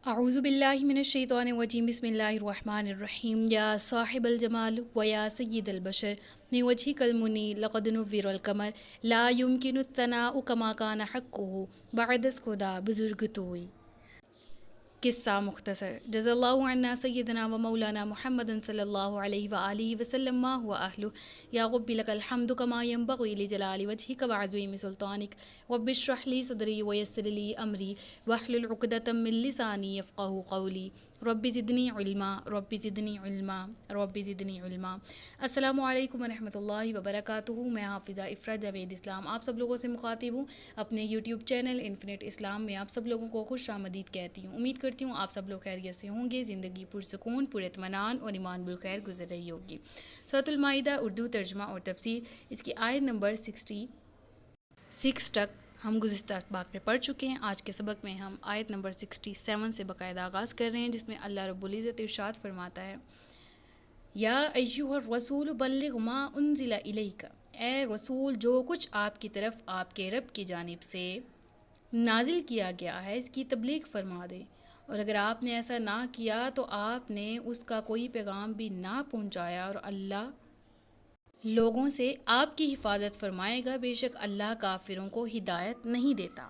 اعوذ باللہ من الشیطان الرجیم بسم اللہ الرحمن الرحیم یا صاحب الجمال و یا سید البشر من وجهک المنی لقد نور القمر لا يمكن الثناء كما كان حقه بعد از خدا بزرگ توئی۔ قصہ مختصر۔ جزا اللہ عنا سیدنا و مولانا محمد صلی اللہ علیہ وآلہ وسلم ما هو اہلہ یا رب لک الحمد کما ینبغی لجلال وجہک وعظیم سلطانک رب اشرح لی صدری ویسر لی امری واحلل عقدۃ من لسانی یفقہوا قولی رب زدنی علما رب زدنی علما رب زدنی علما۔ السلام علیکم ورحمۃ اللہ وبرکاتہ۔ میں حافظہ افرا جاوید اسلام آپ سب لوگوں سے مخاطب ہوں۔ اپنے یوٹیوب چینل انفینٹ اسلام میں آپ سب لوگوں کو خوش آمدید کہتی ہوں۔ امید کرتی ہوں آپ سب لوگ خیریت سے ہوں گے، زندگی پرسکون، پر اطمینان اور ایمان بالخیر گزر رہی ہوگی۔ سورۃ المائدہ اردو ترجمہ اور تفسیر، اس کی آیت نمبر 66 تک ہم گزشتہ اسباق میں پڑھ چکے ہیں۔ آج کے سبق میں ہم آیت نمبر 67 سے باقاعدہ آغاز کر رہے ہیں، جس میں اللہ رب العزت ارشاد فرماتا ہے، یا ایھا الرسول بلغ ما انزل الیک، اے رسول جو کچھ آپ کی طرف آپ کے رب کی جانب سے نازل کیا گیا ہے اس کی تبلیغ فرما دے، اور اگر آپ نے ایسا نہ کیا تو آپ نے اس کا کوئی پیغام بھی نہ پہنچایا، اور اللہ لوگوں سے آپ کی حفاظت فرمائے گا، بے شک اللہ کافروں کو ہدایت نہیں دیتا۔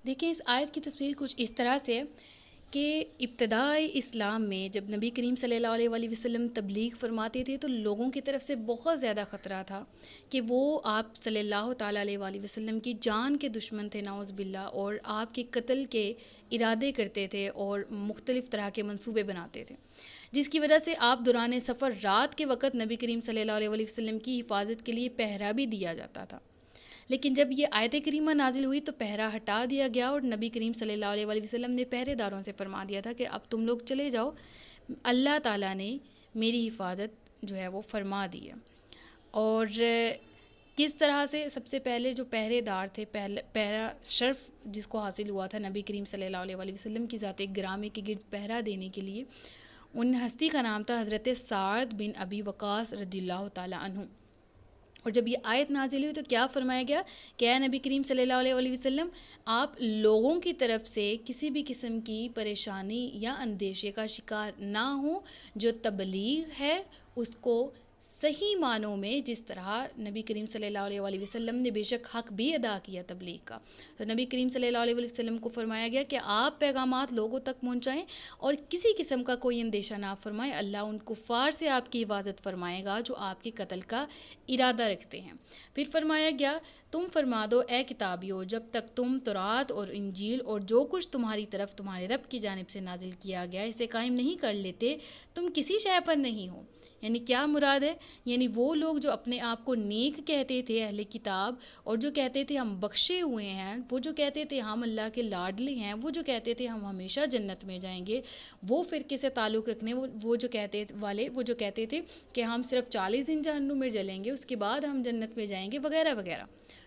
دیکھیں، اس آیت کی تفسیر کچھ اس طرح سے کہ ابتدائی اسلام میں جب نبی کریم صلی اللہ علیہ وآلہ وسلم تبلیغ فرماتے تھے تو لوگوں کی طرف سے بہت زیادہ خطرہ تھا کہ وہ آپ صلی اللہ تعالیٰ علیہ وآلہ وسلم کی جان کے دشمن تھے نعوذ باللہ، اور آپ کے قتل کے ارادے کرتے تھے اور مختلف طرح کے منصوبے بناتے تھے، جس کی وجہ سے آپ دوران سفر رات کے وقت نبی کریم صلی اللہ علیہ وآلہ وسلم کی حفاظت کے لیے پہرا بھی دیا جاتا تھا۔ لیکن جب یہ آیت کریمہ نازل ہوئی تو پہرا ہٹا دیا گیا، اور نبی کریم صلی اللہ علیہ وآلہ وسلم نے پہرے داروں سے فرما دیا تھا کہ اب تم لوگ چلے جاؤ، اللہ تعالیٰ نے میری حفاظت جو ہے وہ فرما دی ہے۔ اور کس طرح سے؟ سب سے پہلے جو پہرے دار تھے، پہرا شرف جس کو حاصل ہوا تھا نبی کریم صلی اللہ علیہ وآلہ وسلم کی ذات گرامی کے گرد پہرا دینے کے لیے، ان ہستی کا نام تھا حضرت سعد بن ابی وقاص رضی اللہ تعالیٰ عنہ۔ اور جب یہ آیت نازل ہوئی تو کیا فرمایا گیا کہ اے نبی کریم صلی اللہ علیہ وآلہ وسلم، آپ لوگوں کی طرف سے کسی بھی قسم کی پریشانی یا اندیشے کا شکار نہ ہوں، جو تبلیغ ہے اس کو صحیح معنوں میں جس طرح نبی کریم صلی اللہ علیہ وآلہ وسلم نے بے شک حق بھی ادا کیا تبلیغ کا، تو نبی کریم صلی اللہ علیہ وآلہ وسلم کو فرمایا گیا کہ آپ پیغامات لوگوں تک پہنچائیں اور کسی قسم کا کوئی اندیشہ نہ فرمائیں، اللہ ان کفار سے آپ کی حفاظت فرمائے گا جو آپ کے قتل کا ارادہ رکھتے ہیں۔ پھر فرمایا گیا، تم فرما دو اے کتابیو، جب تک تم تورات اور انجیل اور جو کچھ تمہاری طرف تمہارے رب کی جانب سے نازل کیا گیا اسے قائم نہیں کر لیتے، تم کسی شے پر نہیں ہو۔ یعنی کیا مراد ہے؟ یعنی وہ لوگ جو اپنے آپ کو نیک کہتے تھے، اہل کتاب، اور جو کہتے تھے ہم بخشے ہوئے ہیں، وہ جو کہتے تھے ہم اللہ کے لاڈلے ہیں، وہ جو کہتے تھے ہم ہمیشہ جنت میں جائیں گے، وہ فرقے سے تعلق رکھنے وہ جو کہتے تھے کہ ہم صرف 40 دن جہنم میں جلیں گے، اس کے بعد ہم جنت میں جائیں گے، وغیرہ وغیرہ۔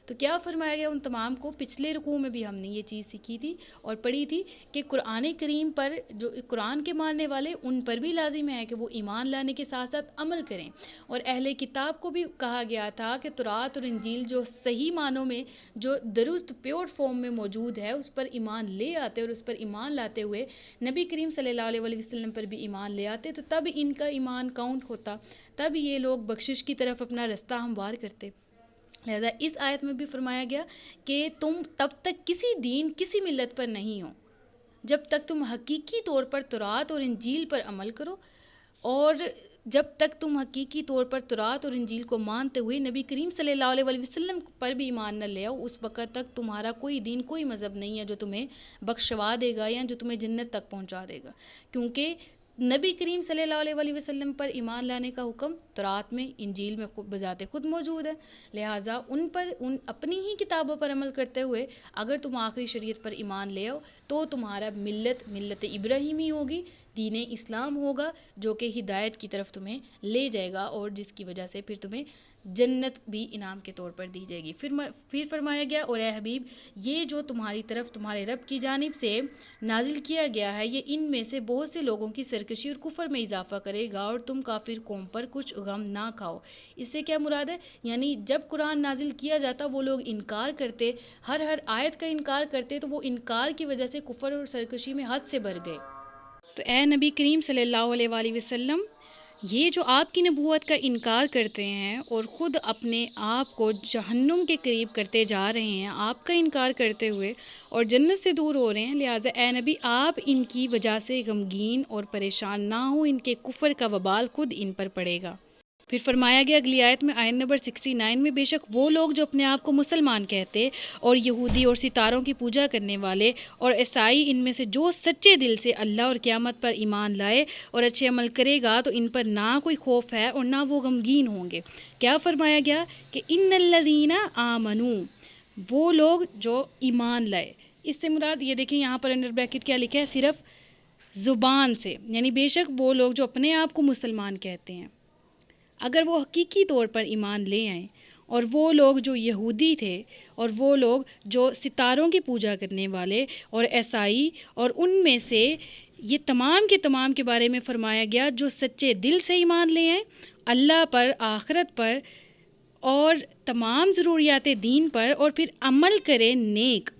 تو کیا فرمایا گیا ان تمام کو؟ پچھلے رکوع میں بھی ہم نے یہ چیز سیکھی تھی اور پڑھی تھی کہ قرآن کریم پر جو قرآن کے ماننے والے ان پر بھی لازم ہے کہ وہ ایمان لانے کے ساتھ ساتھ عمل کریں، اور اہل کتاب کو بھی کہا گیا تھا کہ تورات اور انجیل جو صحیح معنوں میں جو درست پیور فارم میں موجود ہے اس پر ایمان لے آتے، اور اس پر ایمان لاتے ہوئے نبی کریم صلی اللہ علیہ وآلہ وسلم پر بھی ایمان لے آتے، تو تب ان کا ایمان کاؤنٹ ہوتا، تب یہ لوگ بخشش کی طرف اپنا رستہ ہموار کرتے۔ لہذا اس آیت میں بھی فرمایا گیا کہ تم تب تک کسی دین کسی ملت پر نہیں ہو جب تک تم حقیقی طور پر تورات اور انجیل پر عمل کرو، اور جب تک تم حقیقی طور پر تورات اور انجیل کو مانتے ہوئے نبی کریم صلی اللہ علیہ وآلہ وسلم پر بھی ایمان نہ لے آؤ، اس وقت تک تمہارا کوئی دین، کوئی مذہب نہیں ہے جو تمہیں بخشوا دے گا یا جو تمہیں جنت تک پہنچا دے گا، کیونکہ نبی کریم صلی اللہ علیہ وآلہ وسلم پر ایمان لانے کا حکم تورات میں، انجیل میں بذات خود موجود ہے۔ لہٰذا ان اپنی ہی کتابوں پر عمل کرتے ہوئے اگر تم آخری شریعت پر ایمان لے آؤ تو تمہارا ملت ابراہیمی ہوگی، دین اسلام ہوگا، جو کہ ہدایت کی طرف تمہیں لے جائے گا، اور جس کی وجہ سے پھر تمہیں جنت بھی انعام کے طور پر دی جائے گی۔ پھر فرمایا گیا اور اے حبیب یہ جو تمہاری طرف تمہارے رب کی جانب سے نازل کیا گیا ہے یہ ان میں سے بہت سے لوگوں کی سرکشی اور کفر میں اضافہ کرے گا اور تم کافر قوم پر کچھ غم نہ کھاؤ۔ اس سے کیا مراد ہے؟ یعنی جب قرآن نازل کیا جاتا وہ لوگ انکار کرتے، ہر آیت کا انکار کرتے، تو وہ انکار کی وجہ سے کفر اور سرکشی میں حد سے بڑھ گئے۔ تو اے نبی کریم صلی اللہ علیہ وآلہ وسلم یہ جو آپ کی نبوت کا انکار کرتے ہیں اور خود اپنے آپ کو جہنم کے قریب کرتے جا رہے ہیں آپ کا انکار کرتے ہوئے اور جنت سے دور ہو رہے ہیں، لہٰذا اے نبی آپ ان کی وجہ سے غمگین اور پریشان نہ ہوں، ان کے کفر کا وبال خود ان پر پڑے گا۔ پھر فرمایا گیا اگلی آیت میں آیت نمبر 69 میں، بے شک وہ لوگ جو اپنے آپ کو مسلمان کہتے اور یہودی اور ستاروں کی پوجا کرنے والے اور عیسائی ان میں سے جو سچے دل سے اللہ اور قیامت پر ایمان لائے اور اچھے عمل کرے گا تو ان پر نہ کوئی خوف ہے اور نہ وہ غمگین ہوں گے۔ کیا فرمایا گیا کہ ان الذین آمنوا، وہ لوگ جو ایمان لائے۔ اس سے مراد یہ دیکھیں یہاں پر انڈر بریکٹ کیا لکھا ہے، صرف زبان سے، یعنی بے شک وہ لوگ جو اپنے آپ کو مسلمان کہتے ہیں اگر وہ حقیقی طور پر ایمان لے آئیں، اور وہ لوگ جو یہودی تھے اور وہ لوگ جو ستاروں کی پوجا کرنے والے اور عیسائی، اور ان میں سے یہ تمام کے تمام کے بارے میں فرمایا گیا جو سچے دل سے ایمان لے آئیں اللہ پر، آخرت پر اور تمام ضروریات دین پر، اور پھر عمل کرے نیک۔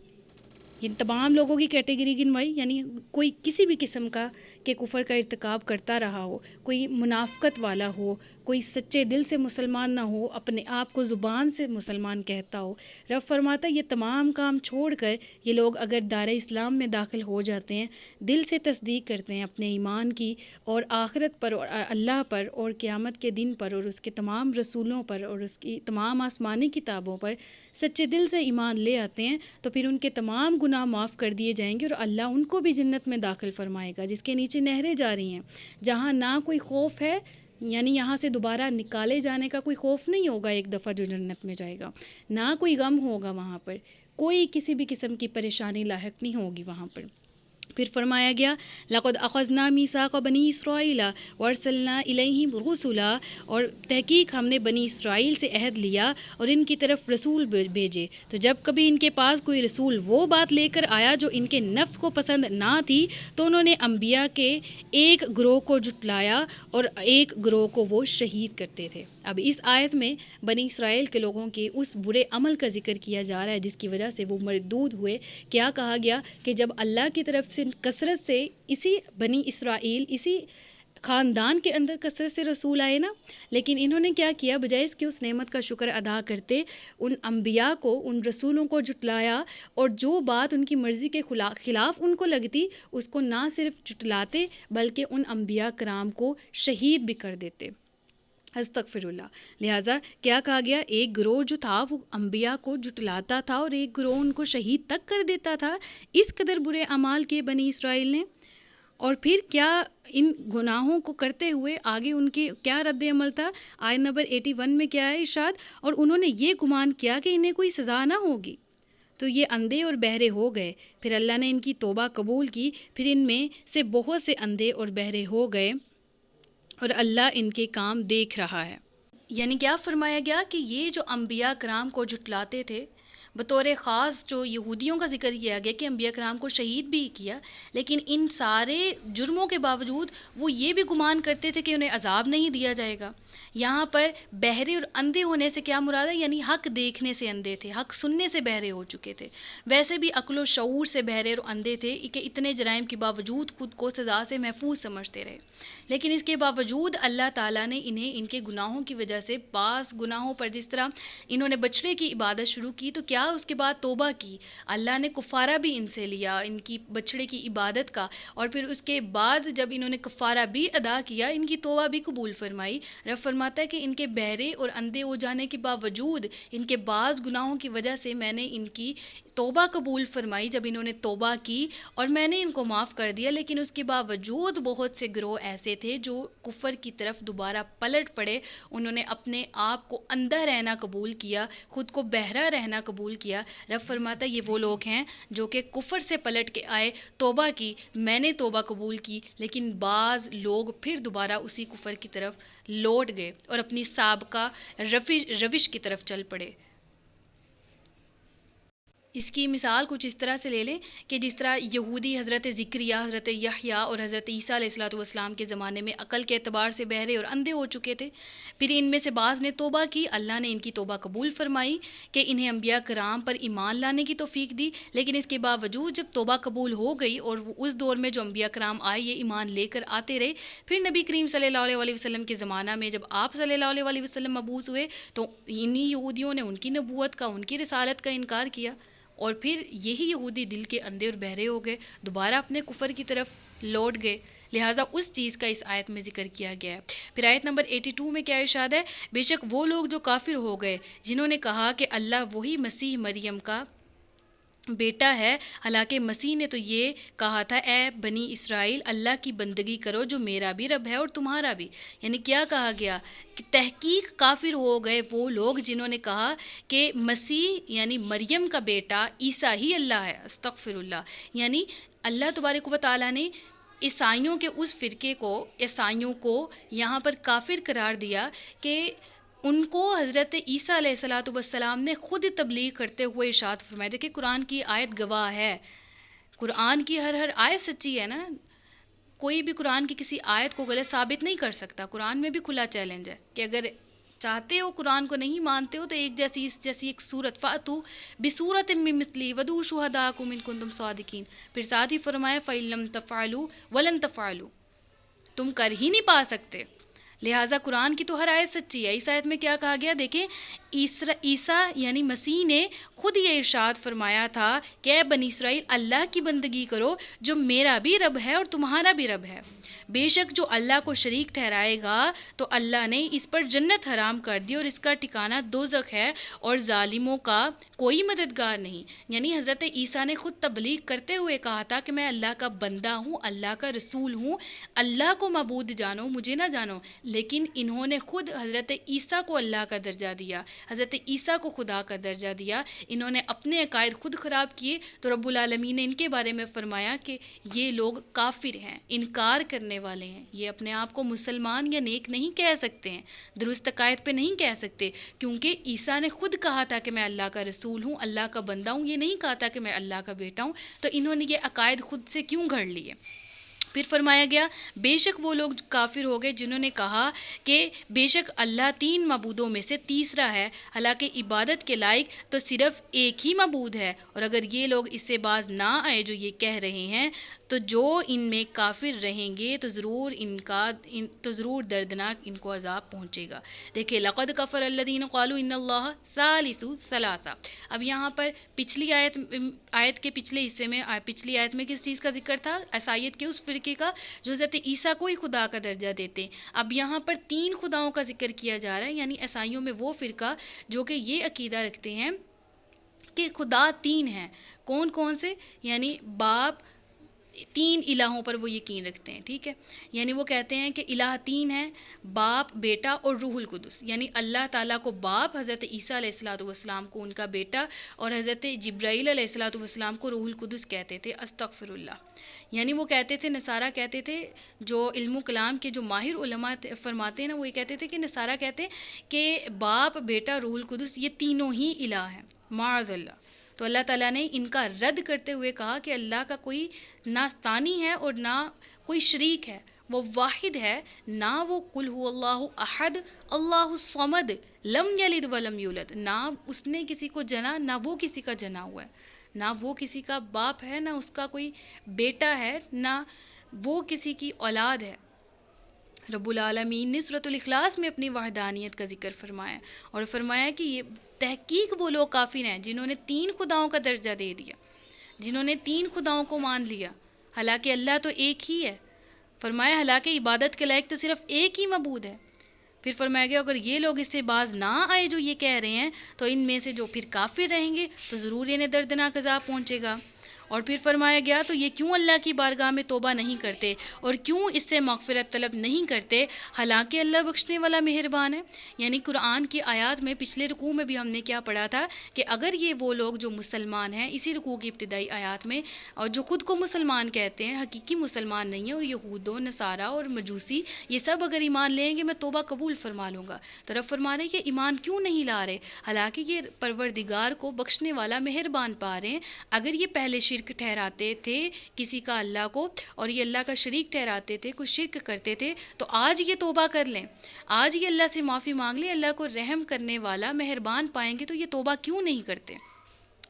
ان تمام لوگوں کی کیٹیگری گنوائی، یعنی کوئی کسی بھی قسم کا کہ کفر کا ارتکاب کرتا رہا ہو، کوئی منافقت والا ہو، کوئی سچے دل سے مسلمان نہ ہو، اپنے آپ کو زبان سے مسلمان کہتا ہو، رب فرماتا ہے یہ تمام کام چھوڑ کر یہ لوگ اگر دار اسلام میں داخل ہو جاتے ہیں، دل سے تصدیق کرتے ہیں اپنے ایمان کی اور آخرت پر اور اللہ پر اور قیامت کے دن پر اور اس کے تمام رسولوں پر اور اس کی تمام آسمانی کتابوں پر سچے دل سے ایمان لے آتے ہیں، تو پھر ان کے تمام گناہ معاف کر دیے جائیں گے اور اللہ ان کو بھی جنت میں داخل فرمائے گا جس کے نیچے نہریں جاری ہیں، جہاں نہ کوئی خوف ہے، یعنی یہاں سے دوبارہ نکالے جانے کا کوئی خوف نہیں ہوگا ایک دفعہ جو جنت میں جائے گا، نہ کوئی غم ہوگا وہاں پر، کوئی کسی بھی قسم کی پریشانی لاحق نہیں ہوگی وہاں پر۔ پھر فرمایا گیا لقد اخذنا میثاق بنی اسرائیل وارسلنا الیہم رسلا، اور تحقیق ہم نے بنی اسرائیل سے عہد لیا اور ان کی طرف رسول بھیجے، تو جب کبھی ان کے پاس کوئی رسول وہ بات لے کر آیا جو ان کے نفس کو پسند نہ تھی تو انہوں نے انبیاء کے ایک گروہ کو جھٹلایا اور ایک گروہ کو وہ شہید کرتے تھے۔ اب اس آیت میں بنی اسرائیل کے لوگوں کے اس برے عمل کا ذکر کیا جا رہا ہے جس کی وجہ سے وہ مردود ہوئے۔ کیا کہا گیا کہ جب اللہ کی طرف سے کثرت سے اسی بنی اسرائیل، اسی خاندان کے اندر کثرت سے رسول آئے نا، لیکن انہوں نے کیا کیا، بجائے اس کے اس نعمت کا شکر ادا کرتے ان انبیاء کو، ان رسولوں کو جھٹلایا اور جو بات ان کی مرضی کے خلاف ان کو لگتی اس کو نہ صرف جھٹلاتے بلکہ ان انبیاء کرام کو شہید بھی کر دیتے۔ استغفر اللہ۔ لہٰذا کیا کہا گیا، ایک گروہ جو تھا وہ انبیاء کو جھٹلاتا تھا اور ایک گروہ ان کو شہید تک کر دیتا تھا، اس قدر برے اعمال کے بنی اسرائیل نے۔ اور پھر کیا ان گناہوں کو کرتے ہوئے آگے ان کے کیا رد عمل تھا؟ آیت نمبر 81 میں کیا ہے ارشاد، اور انہوں نے یہ گمان کیا کہ انہیں کوئی سزا نہ ہوگی تو یہ اندھے اور بہرے ہو گئے، پھر اللہ نے ان کی توبہ قبول کی، پھر ان میں سے بہت سے اندھے اور بہرے ہو گئے اور اللہ ان کے کام دیکھ رہا ہے۔ یعنی کیا فرمایا گیا کہ یہ جو انبیاء کرام کو جھٹلاتے تھے، بطور خاص جو یہودیوں کا ذکر کیا گیا کہ انبیاء کرام کو شہید بھی کیا، لیکن ان سارے جرموں کے باوجود وہ یہ بھی گمان کرتے تھے کہ انہیں عذاب نہیں دیا جائے گا۔ یہاں پر بہرے اور اندھے ہونے سے کیا مراد ہے؟ یعنی حق دیکھنے سے اندھے تھے، حق سننے سے بہرے ہو چکے تھے، ویسے بھی عقل و شعور سے بہرے اور اندھے تھے کہ اتنے جرائم کے باوجود خود کو سزا سے محفوظ سمجھتے رہے، لیکن اس کے باوجود اللہ تعالیٰ نے انہیں ان کے گناہوں کی وجہ سے بعض گناہوں پر، جس طرح انہوں نے بچڑے کی عبادت شروع کی تو کیا اس کے بعد توبہ کی، اللہ نے کفارہ بھی ان سے لیا ان کی بچڑے کی عبادت کا، اور پھر اس کے بعد جب انہوں نے کفارہ بھی ادا کیا ان کی توبہ بھی قبول فرمائی۔ رب فرماتا ہے کہ ان کے بہرے اور اندھے ہو جانے کے باوجود ان کے بعض گناہوں کی وجہ سے میں نے ان کی توبہ قبول فرمائی جب انہوں نے توبہ کی، اور میں نے ان کو معاف کر دیا، لیکن اس کے باوجود بہت سے گروہ ایسے تھے جو کفر کی طرف دوبارہ پلٹ پڑے، انہوں نے اپنے آپ کو اندھا رہنا قبول کیا، خود کو بہرا رہنا قبول کیا. رب فرماتا ہے یہ وہ لوگ ہیں جو کہ کفر سے پلٹ کے آئے, توبہ کی, میں نے توبہ قبول کی, لیکن بعض لوگ پھر دوبارہ اسی کفر کی طرف لوٹ گئے اور اپنی سابقہ روش کی طرف چل پڑے. اس کی مثال کچھ اس طرح سے لے لیں کہ جس طرح یہودی حضرت زکریہ, حضرت یحییٰ اور حضرت عیسیٰ علیہ الصلوۃ والسلام کے زمانے میں عقل کے اعتبار سے بہرے اور اندھے ہو چکے تھے. پھر ان میں سے بعض نے توبہ کی, اللہ نے ان کی توبہ قبول فرمائی کہ انہیں انبیاء کرام پر ایمان لانے کی توفیق دی. لیکن اس کے باوجود جب توبہ قبول ہو گئی اور اس دور میں جو انبیاء کرام آئے یہ ایمان لے کر آتے رہے, پھر نبی کریم صلی اللہ علیہ وسلم کے زمانہ میں جب آپ صلی اللہ علیہ وسلم مبعوث ہوئے تو انہی یہودیوں نے ان کی نبوت کا, ان کی رسالت کا انکار کیا, اور پھر یہی یہودی دل کے اندھے اور بہرے ہو گئے, دوبارہ اپنے کفر کی طرف لوٹ گئے. لہٰذا اس چیز کا اس آیت میں ذکر کیا گیا ہے. پھر آیت نمبر 82 میں کیا ارشاد ہے, بے شک وہ لوگ جو کافر ہو گئے جنہوں نے کہا کہ اللہ وہی مسیح مریم کا بیٹا ہے, حالانکہ مسیح نے تو یہ کہا تھا اے بنی اسرائیل اللہ کی بندگی کرو جو میرا بھی رب ہے اور تمہارا بھی. یعنی کیا کہا گیا کہ تحقیق کافر ہو گئے وہ لوگ جنہوں نے کہا کہ مسیح یعنی مریم کا بیٹا عیسیٰ ہی اللہ ہے. استغفر اللہ. یعنی اللہ تبارک و تعالیٰ نے عیسائیوں کے اس فرقے کو, عیسائیوں کو یہاں پر کافر قرار دیا کہ ان کو حضرت عیسیٰ علیہ الصلوۃ والسلام نے خود تبلیغ کرتے ہوئے ارشاد فرمایا. دیکھیں قرآن کی آیت گواہ ہے, قرآن کی ہر آیت سچی ہے نا, کوئی بھی قرآن کی کسی آیت کو غلط ثابت نہیں کر سکتا. قرآن میں بھی کھلا چیلنج ہے کہ اگر چاہتے ہو قرآن کو نہیں مانتے ہو تو ایک جیسی ایک صورت فاتو بصورت من مثلی ودعوا شہداءکم ان کنتم صادقین. پھر ساتھ ہی فرمایا فإن لم تفعلوا ولن تفعلوا, تم کر ہی نہیں پا سکتے. لہٰذا قرآن کی تو ہر آیت سچی ہے. اس آیت میں کیا کہا گیا دیکھیں, عیسیٰ یعنی مسیح نے خود یہ ارشاد فرمایا تھا کہ اے بنی اسرائیل اللہ کی بندگی کرو جو میرا بھی رب ہے اور تمہارا بھی رب ہے. بے شک جو اللہ کو شریک ٹھہرائے گا تو اللہ نے اس پر جنت حرام کر دی اور اس کا ٹھکانہ دوزخ ہے اور ظالموں کا کوئی مددگار نہیں. یعنی حضرت عیسیٰ نے خود تبلیغ کرتے ہوئے کہا تھا کہ میں اللہ کا بندہ ہوں, اللہ کا رسول ہوں, اللہ کو معبود جانو مجھے نہ جانو. لیکن انہوں نے خود حضرت عیسیٰ کو اللہ کا درجہ دیا, حضرت عیسیٰ کو خدا کا درجہ دیا. انہوں نے اپنے عقائد خود خراب کیے تو رب العالمین نے ان کے بارے میں فرمایا کہ یہ لوگ کافر ہیں, انکار کرنے والے ہیں. یہ اپنے آپ کو مسلمان یا نیک نہیں کہہ سکتے ہیں, درست عقائد پہ نہیں کہہ سکتے, کیونکہ عیسیٰ نے خود کہا تھا کہ میں اللہ کا رسول ہوں, اللہ کا بندہ ہوں, یہ نہیں کہا تھا کہ میں اللہ کا بیٹا ہوں. تو انہوں نے یہ عقائد خود سے کیوں گھڑ لیے. پھر فرمایا گیا بے شک وہ لوگ کافر ہو گئے جنہوں نے کہا کہ بے شک اللہ 3 معبودوں میں سے تیسرا ہے, حالانکہ عبادت کے لائق تو صرف ایک ہی معبود ہے. اور اگر یہ لوگ اس سے باز نہ آئے جو یہ کہہ رہے ہیں تو جو ان میں کافر رہیں گے تو ضرور دردناک ان کو عذاب پہنچے گا. دیکھیں لقد کفر الذین قالوا ان اللہ ثالث ثلاثہ. اب یہاں پر پچھلی آیت کے پچھلے حصے میں, پچھلی آیت میں کس چیز کا ذکر تھا, عیسائیت کے اس فرقے کا جو حضرت عیسیٰ کو ہی خدا کا درجہ دیتے ہیں. اب یہاں پر 3 خداؤں کا ذکر کیا جا رہا ہے. یعنی عیسائیوں میں وہ فرقہ جو کہ یہ عقیدہ رکھتے ہیں کہ خدا 3 ہیں. کون کون سے, یعنی باپ, 3 الہوں پر وہ یقین رکھتے ہیں. ٹھیک ہے, یعنی وہ کہتے ہیں کہ الہ 3 ہیں, باپ, بیٹا اور روح القدس. یعنی اللہ تعالیٰ کو باپ, حضرت عیسیٰ علیہ الصلوۃ والسلام کو ان کا بیٹا, اور حضرت جبرائیل علیہ الصلوۃ والسلام کو روح القدس کہتے تھے. استغفر اللہ. یعنی وہ کہتے تھے, نصارہ کہتے تھے, جو علم و کلام کے جو ماہر علماء فرماتے ہیں نا, وہ یہ کہتے تھے کہ نصارہ کہتے ہیں کہ باپ, بیٹا, روح القدس یہ تینوں ہی الہ ہیں, معاذ اللہ. تو اللہ تعالیٰ نے ان کا رد کرتے ہوئے کہا کہ اللہ کا کوئی نہ ثانی ہے اور نہ کوئی شریک ہے, وہ واحد ہے, نہ وہ قل هو اللہ احد اللہ الصمد لم یلد ولم یولد, نہ اس نے کسی کو جنا نہ وہ کسی کا جنا ہوا ہے, نہ وہ کسی کا باپ ہے نہ اس کا کوئی بیٹا ہے, نہ وہ کسی کی اولاد ہے. رب العالمین نے سورۃ الاخلاص میں اپنی وحدانیت کا ذکر فرمایا اور فرمایا کہ یہ تحقیق وہ لوگ کافر ہیں جنہوں نے 3 خداؤں کا درجہ دے دیا, جنہوں نے 3 خداؤں کو مان لیا, حالانکہ اللہ تو ایک ہی ہے. فرمایا حالانکہ عبادت کے لائق تو صرف ایک ہی معبود ہے. پھر فرمایا گیا اگر یہ لوگ اس سے باز نہ آئے جو یہ کہہ رہے ہیں تو ان میں سے جو پھر کافر رہیں گے تو ضرور انہیں دردناک عذاب پہنچے گا. اور پھر فرمایا گیا تو یہ کیوں اللہ کی بارگاہ میں توبہ نہیں کرتے اور کیوں اس سے مغفرت طلب نہیں کرتے حالانکہ اللہ بخشنے والا مہربان ہے. یعنی قرآن کی آیات میں پچھلے رکوع میں بھی ہم نے کیا پڑھا تھا کہ اگر یہ وہ لوگ جو مسلمان ہیں اسی رکوع کی ابتدائی آیات میں اور جو خود کو مسلمان کہتے ہیں حقیقی مسلمان نہیں ہیں اور یہود و نصارہ اور مجوسی یہ سب اگر ایمان لیں گے میں توبہ قبول فرما لوں گا تو رب فرما رہے کہ ایمان کیوں نہیں لا رہے حالانکہ یہ پروردگار کو بخشنے والا مہربان پا رہے ہیں. اگر یہ پہلے شرک ٹھہراتے تھے کسی کا اللہ کو اور یہ اللہ کا شریک ٹھہراتے تھے کچھ شرک کرتے تھے تو آج یہ توبہ کر لیں آج یہ اللہ سے معافی مانگ لیں اللہ کو رحم کرنے والا مہربان پائیں گے تو یہ توبہ کیوں نہیں کرتے.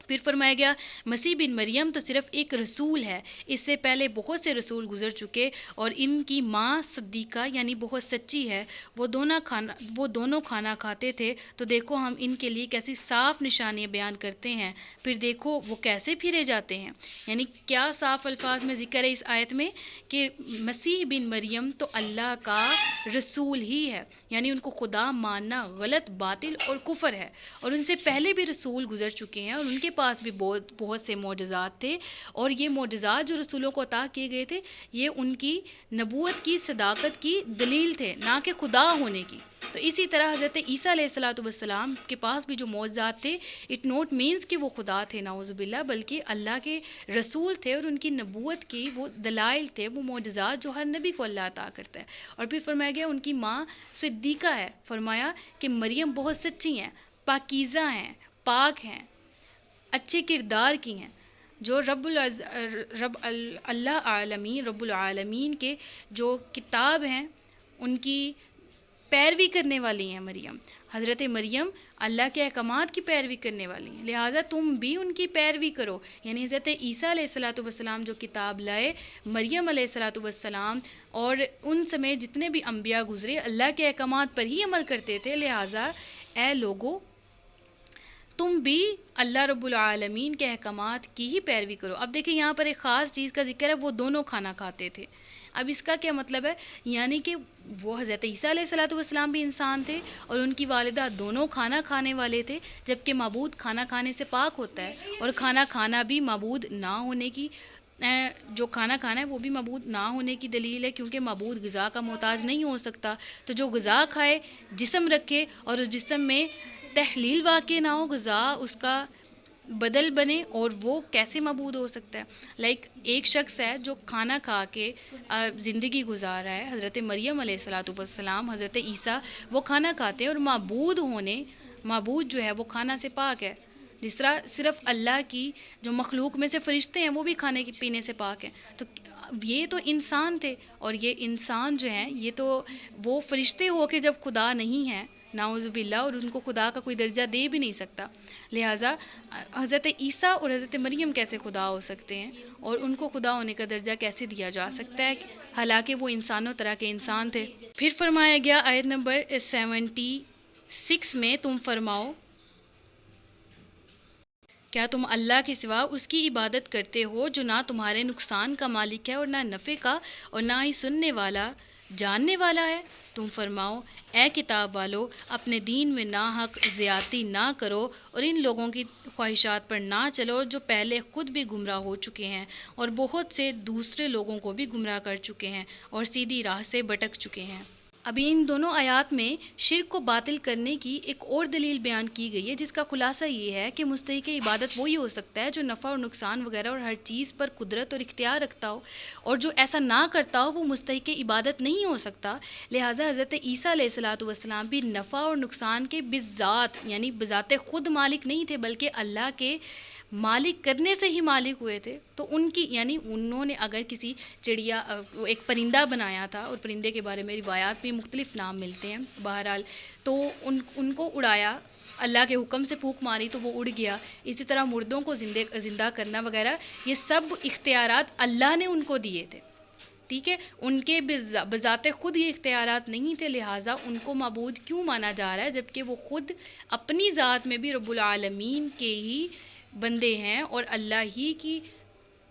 پھر فرمایا گیا مسیح بن مریم تو صرف ایک رسول ہے اس سے پہلے بہت سے رسول گزر چکے اور ان کی ماں صدیقہ یعنی بہت سچی ہے وہ دونوں کھانا کھاتے تھے تو دیکھو ہم ان کے لیے کیسی صاف نشانیاں بیان کرتے ہیں پھر دیکھو وہ کیسے پھرے جاتے ہیں. یعنی کیا صاف الفاظ میں ذکر ہے اس آیت میں کہ مسیح بن مریم تو اللہ کا رسول ہی ہے یعنی ان کو خدا ماننا غلط باطل اور کفر ہے اور ان سے پہلے بھی رسول گزر چکے ہیں اور ان کے پاس بھی بہت سے معجزات تھے اور یہ معجزات جو رسولوں کو عطا کیے گئے تھے یہ ان کی نبوت کی صداقت کی دلیل تھے نہ کہ خدا ہونے کی. تو اسی طرح حضرت عیسیٰ علیہ السلام کے پاس بھی جو معجزات تھے اٹ نوٹ مینس کہ وہ خدا تھے نعوذ باللہ بلکہ اللہ کے رسول تھے اور ان کی نبوت کی وہ دلائل تھے وہ معجزات جو ہر نبی کو اللہ عطا کرتا ہے. اور پھر فرمایا گیا ان کی ماں صدیقہ ہے فرمایا کہ مریم بہت سچی ہیں پاکیزہ ہیں پاک ہیں اچھے کردار کی ہیں جو رب العالمین کے جو کتاب ہیں ان کی پیروی کرنے والی ہیں. حضرت مریم اللہ کے احکامات کی پیروی کرنے والی ہیں لہٰذا تم بھی ان کی پیروی کرو. یعنی حضرت عیسیٰ علیہ السلام جو کتاب لائے مریم علیہ السلام اور ان سمیت جتنے بھی انبیاء گزرے اللہ کے احکامات پر ہی عمل کرتے تھے لہٰذا اے لوگو تم بھی اللہ رب العالمین کے احکامات کی ہی پیروی کرو. اب دیکھیں یہاں پر ایک خاص چیز کا ذکر ہے وہ دونوں کھانا کھاتے تھے. اب اس کا کیا مطلب ہے یعنی کہ وہ حضرت عیسیٰ علیہ السلام بھی انسان تھے اور ان کی والدہ دونوں کھانا کھانے والے تھے جبکہ معبود کھانا کھانے سے پاک ہوتا ہے اور کھانا کھانا بھی معبود نہ ہونے کی جو کھانا کھانا ہے وہ بھی معبود نہ ہونے کی دلیل ہے کیونکہ معبود غذا کا محتاج نہیں ہو سکتا. تو جو غذا کھائے جسم رکھے اور اس جسم میں تحلیل واقع نہ ہو غذا اس کا بدل بنے اور وہ کیسے معبود ہو سکتا ہے. ایک شخص ہے جو کھانا کھا کے زندگی گزار رہا ہے حضرت مریم علیہ السلام حضرت عیسیٰ وہ کھانا کھاتے ہیں اور معبود جو ہے وہ کھانا سے پاک ہے جس طرح صرف اللہ کی جو مخلوق میں سے فرشتے ہیں وہ بھی کھانے پینے سے پاک ہیں. تو یہ تو انسان تھے اور یہ انسان جو ہیں یہ تو وہ فرشتے ہو کے جب خدا نہیں ہیں نعوذ باللہ اور ان کو خدا کا کوئی درجہ دے بھی نہیں سکتا لہٰذا حضرت عیسیٰ اور حضرت مریم کیسے خدا ہو سکتے ہیں اور ان کو خدا ہونے کا درجہ کیسے دیا جا سکتا ہے حالانکہ وہ انسانوں طرح کے انسان تھے. پھر فرمایا گیا آیت نمبر 76 میں تم فرماؤ کیا تم اللہ کے سوا اس کی عبادت کرتے ہو جو نہ تمہارے نقصان کا مالک ہے اور نہ نفع کا اور نہ ہی سننے والا جاننے والا ہے. تم فرماؤ اے کتاب والو اپنے دین میں ناحق زیادتی نہ کرو اور ان لوگوں کی خواہشات پر نہ چلو جو پہلے خود بھی گمراہ ہو چکے ہیں اور بہت سے دوسرے لوگوں کو بھی گمراہ کر چکے ہیں اور سیدھی راہ سے بھٹک چکے ہیں. ابھی ان دونوں آیات میں شرک کو باطل کرنے کی ایک اور دلیل بیان کی گئی ہے جس کا خلاصہ یہ ہے کہ مستحق عبادت وہی ہو سکتا ہے جو نفع اور نقصان وغیرہ اور ہر چیز پر قدرت اور اختیار رکھتا ہو اور جو ایسا نہ کرتا ہو وہ مستحق عبادت نہیں ہو سکتا. لہٰذا حضرت عیسیٰ علیہ السلام بھی نفع اور نقصان کے بذات یعنی بذات خود مالک نہیں تھے بلکہ اللہ کے مالک کرنے سے ہی مالک ہوئے تھے. تو ان کی یعنی انہوں نے اگر کسی چڑیا ایک پرندہ بنایا تھا اور پرندے کے بارے میں روایات میں مختلف نام ملتے ہیں بہرحال تو ان کو اڑایا اللہ کے حکم سے پھونک ماری تو وہ اڑ گیا. اسی طرح مردوں کو زندہ کرنا وغیرہ یہ سب اختیارات اللہ نے ان کو دیے تھے. ٹھیک ہے ان کے بذات خود یہ اختیارات نہیں تھے لہٰذا ان کو معبود کیوں مانا جا رہا ہے جبکہ وہ خود اپنی ذات میں بھی رب العالمین کے ہی بندے ہیں اور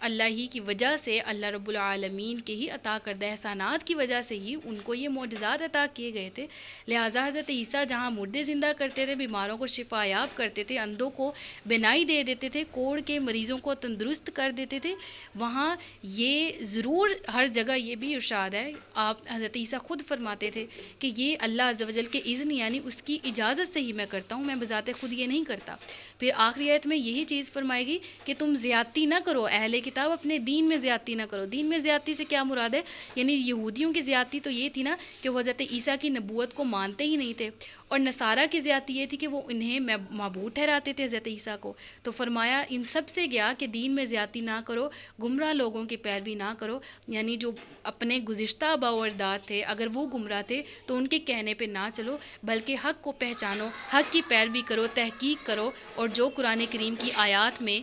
اللہ ہی کی وجہ سے، اللہ رب العالمین کے ہی عطا کردہ احسانات کی وجہ سے ہی ان کو یہ معجزات عطا کیے گئے تھے۔ لہٰذا حضرت عیسیٰ جہاں مردے زندہ کرتے تھے، بیماروں کو شفا یاب کرتے تھے، اندھوں کو بینائی دے دیتے تھے، کوڑ کے مریضوں کو تندرست کر دیتے تھے، وہاں یہ ضرور ہر جگہ یہ بھی ارشاد ہے، آپ حضرت عیسیٰ خود فرماتے تھے کہ یہ اللہ عز و جل کے اذن یعنی اس کی اجازت سے ہی میں کرتا ہوں، میں بذات خود یہ نہیں کرتا۔ پھر آخری آیت میں یہی چیز فرمائے گی کہ تم زیادتی نہ کرو، اہل کتاب اپنے دین میں زیادتی نہ کرو۔ دین میں زیادتی سے کیا مراد ہے؟ یعنی یہودیوں کی زیادتی تو یہ تھی نا کہ وہ حضرت عیسیٰ کی نبوت کو مانتے ہی نہیں تھے، اور نصارہ کی زیادتی یہ تھی کہ وہ انہیں معبود ٹھہراتے تھے حضرت عیسیٰ کو۔ تو فرمایا ان سب سے گیا کہ دین میں زیادتی نہ کرو، گمراہ لوگوں کی پیروی نہ کرو، یعنی جو اپنے گزشتہ آباء و اجداد تھے اگر وہ گمراہ تھے تو ان کے کہنے پہ نہ چلو، بلکہ حق کو پہچانو، حق کی پیروی کرو، تحقیق کرو، اور جو قرآن کریم کی آیات میں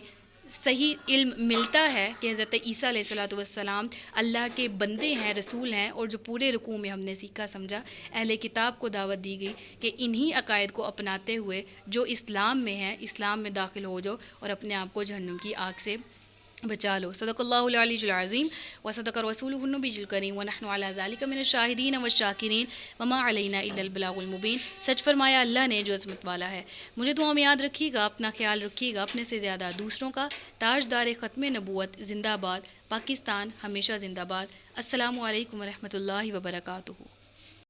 صحیح علم ملتا ہے کہ حضرت عیسیٰ علیہ الصلوۃ والسلام اللہ کے بندے ہیں، رسول ہیں، اور جو پورے رکوع میں ہم نے سیکھا سمجھا، اہل کتاب کو دعوت دی گئی کہ انہی عقائد کو اپناتے ہوئے جو اسلام میں ہیں، اسلام میں داخل ہو جاؤ اور اپنے آپ کو جہنم کی آگ سے بچا لو۔ صدق اللہ العلی العظیم وصدق رسولہ النبی الکریم ونحن علی ذلک من الشاہدین والشاکرین وما علینا الا البلاغ المبین۔ سچ فرمایا اللہ نے جو عظمت والا ہے۔ مجھے دعا میں یاد رکھیے گا، اپنا خیال رکھیے گا، اپنے سے زیادہ دوسروں کا۔ تاجدار ختم نبوت زندہ باد، پاکستان ہمیشہ زندہ باد۔ السلام علیکم ورحمۃ اللہ وبرکاتہ۔